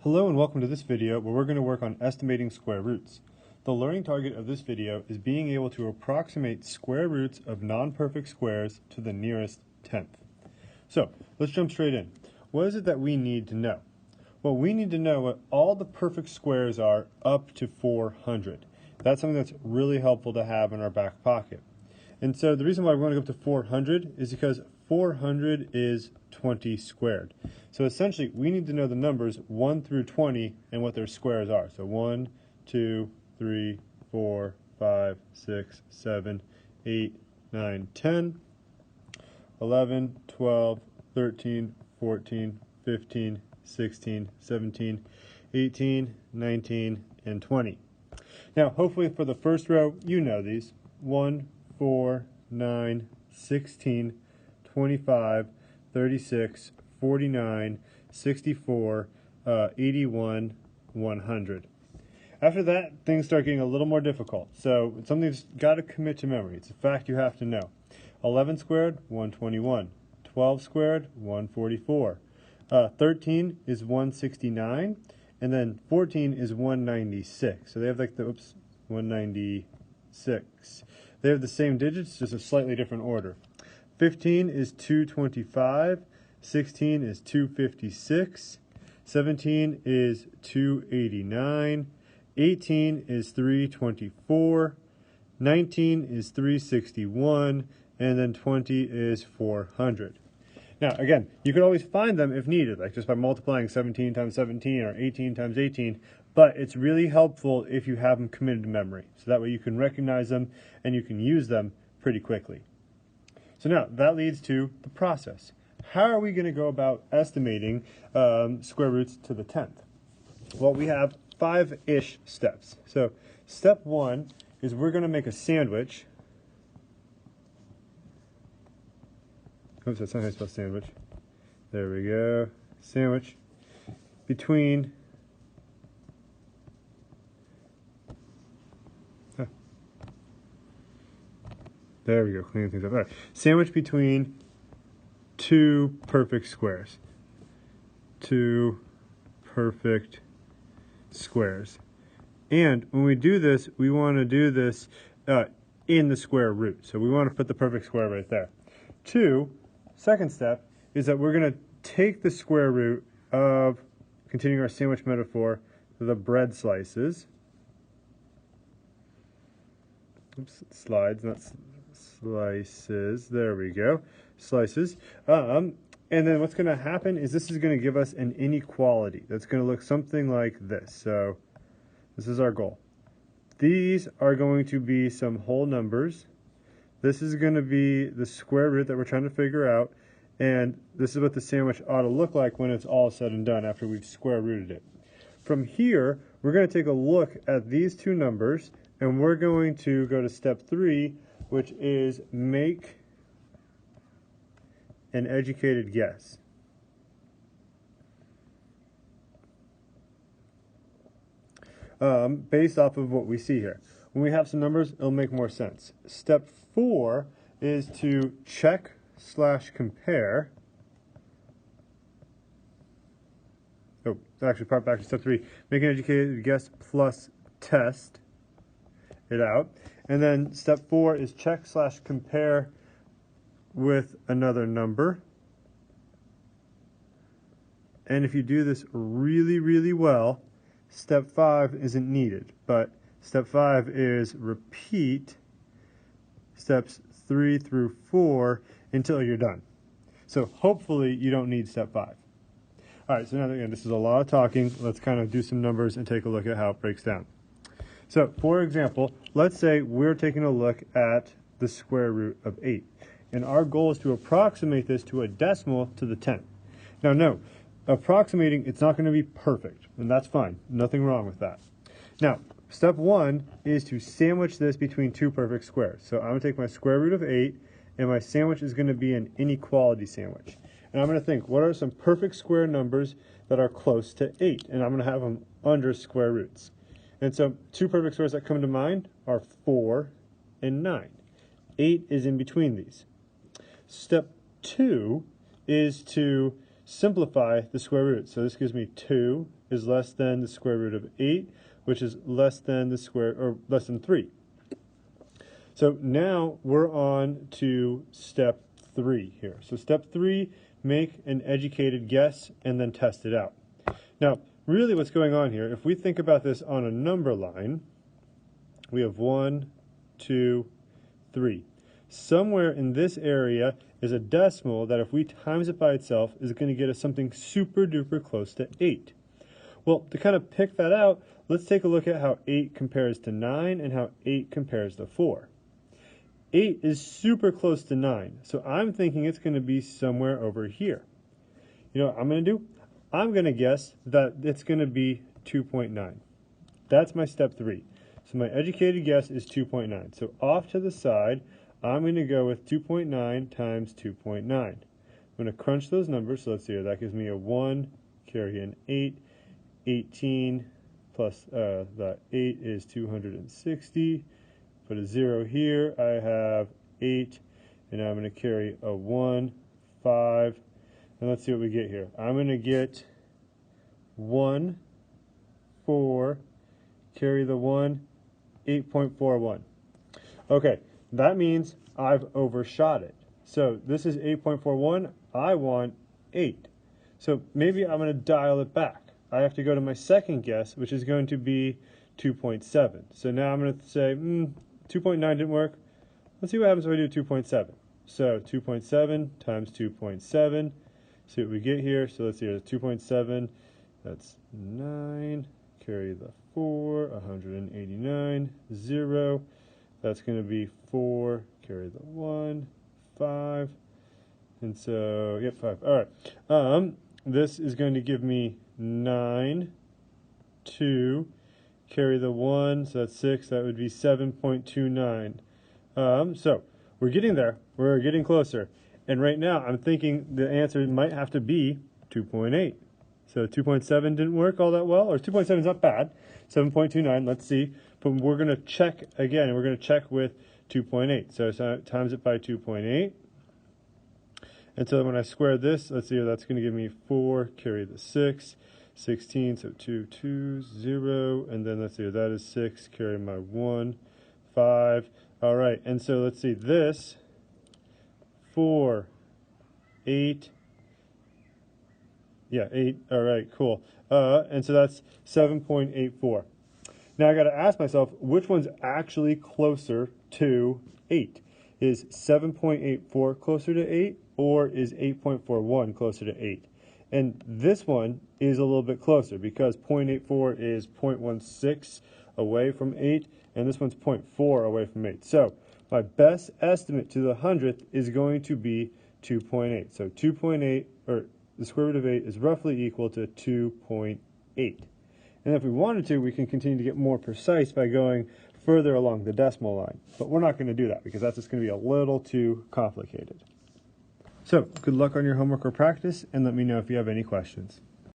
Hello and welcome to this video where we're going to work on estimating square roots. The learning target of this video is being able to approximate square roots of non-perfect squares to the nearest tenth. So let's jump straight in. What is it that we need to know? Well, we need to know what all the perfect squares are up to 400. That's something that's really helpful to have in our back pocket. And so the reason why we're going to go up to 400 is because 400 is 20 squared. So essentially, we need to know the numbers 1 through 20 and what their squares are. So 1, 2, 3, 4, 5, 6, 7, 8, 9, 10, 11, 12, 13, 14, 15, 16, 17, 18, 19, and 20. Now, hopefully for the first row, you know these. 1, 4, 9, 16, 25, 36, 49, 64, 81, 100. After that, things start getting a little more difficult. So it's something that's got to commit to memory. It's a fact you have to know. 11 squared, 121. 12 squared, 144. 13 is 169. And then 14 is 196. So they have like the, 196. They have the same digits, just a slightly different order. 15 is 225, 16 is 256, 17 is 289, 18 is 324, 19 is 361, and then 20 is 400. Now, again, you could always find them if needed, like just by multiplying 17 times 17 or 18 times 18, but it's really helpful if you have them committed to memory. So that way you can recognize them and you can use them pretty quickly. So now, that leads to the process. How are we going to go about estimating square roots to the 10th? Well, we have 5-ish steps. So step 1 is we're going to make a sandwich. Oops, that's not how you spell sandwich. There we go. Sandwich between there we go, cleaning things up. All right. Sandwich between two perfect squares. Two perfect squares. And when we do this, we want to do this in the square root. So we want to put the perfect square right there. Second step is that we're going to take the square root of, continuing our sandwich metaphor, the bread slices. Oops, slides, not slices. There we go. Slices. And then what's going to happen is this is going to give us an inequality that's going to look something like this. So this is our goal. These are going to be some whole numbers. This is going to be the square root that we're trying to figure out. And this is what the sandwich ought to look like when it's all said and done after we've square rooted it. From here, we're going to take a look at these two numbers, and we're going to go to step 3, which is make an educated guess. Based off of what we see here. When we have some numbers, it'll make more sense. Step 4 is to check/compare. Oh, actually, part back to step 3. Make an educated guess plus test it out. And then step 4 is check/compare with another number. And if you do this really, really well, step 5 isn't needed. But step 5 is repeat steps 3 through 4 until you're done. So hopefully you don't need step 5. All right, so now again, this is a lot of talking. Let's kind of do some numbers and take a look at how it breaks down. So, for example, let's say we're taking a look at the square root of 8. And our goal is to approximate this to a decimal to the 10th. Now, no, approximating, it's not going to be perfect, and that's fine. Nothing wrong with that. Now, step 1 is to sandwich this between two perfect squares. So I'm going to take my square root of 8, and my sandwich is going to be an inequality sandwich. And I'm going to think, what are some perfect square numbers that are close to 8? And I'm going to have them under square roots. And so two perfect squares that come to mind are 4 and 9. 8 is in between these. Step 2 is to simplify the square root. So this gives me 2 is less than the square root of 8, which is less than the square, or less than 3. So now we're on to step 3 here. So step 3, make an educated guess and then test it out. Now, really what's going on here, if we think about this on a number line, we have 1, 2, 3. Somewhere in this area is a decimal that if we times it by itself is going to get us something super duper close to 8. Well, to kind of pick that out, let's take a look at how 8 compares to 9 and how 8 compares to 4. 8 is super close to 9, so I'm thinking it's going to be somewhere over here. You know what I'm going to do? I'm going to guess that it's going to be 2.9. That's my step 3. So my educated guess is 2.9. So off to the side, I'm going to go with 2.9 times 2.9. I'm going to crunch those numbers. So let's see here. That gives me a 1, carry an 8, 18, plus the 8 is 260. Put a 0 here. I have 8, and now I'm going to carry a 1, 5, and let's see what we get here. I'm going to get 1, 4, carry the 1, 8.41. Okay, that means I've overshot it. So this is 8.41. I want 8. So maybe I'm going to dial it back. I have to go to my second guess, which is going to be 2.7. So now I'm going to say, 2.9 didn't work. Let's see what happens if I do 2.7. So 2.7 times 2.7. See what we get here. So let's see, 2.7, that's 9. Carry the 4, 189, 0. That's going to be 4, carry the 1, 5. And so, yep, 5. All right. This is going to give me 9, 2, carry the 1, so that's 6. That would be 7.29. So we're getting there. We're getting closer. And right now, I'm thinking the answer might have to be 2.8. So 2.7 didn't work all that well, or 2.7 is not bad. 7.29, let's see. But we're going to check again, and we're going to check with 2.8. So times it by 2.8. And so when I square this, let's see, that's going to give me 4, carry the 6, 16, so 2, 2, 0. And then let's see, that is 6, carry my 1, 5. All right, and so let's see, this, 4, 8, yeah, 8, all right, cool. And so that's 7.84. Now I got to ask myself, which one's actually closer to 8? Is 7.84 closer to 8, or is 8.41 closer to 8? And this one is a little bit closer because 0.84 is 0.16 away from 8, and this one's 0.4 away from 8. So my best estimate to the 100th is going to be 2.8. So 2.8, or the square root of 8, is roughly equal to 2.8. And if we wanted to, we can continue to get more precise by going further along the decimal line. But we're not going to do that because that's just going to be a little too complicated. So good luck on your homework or practice, and let me know if you have any questions.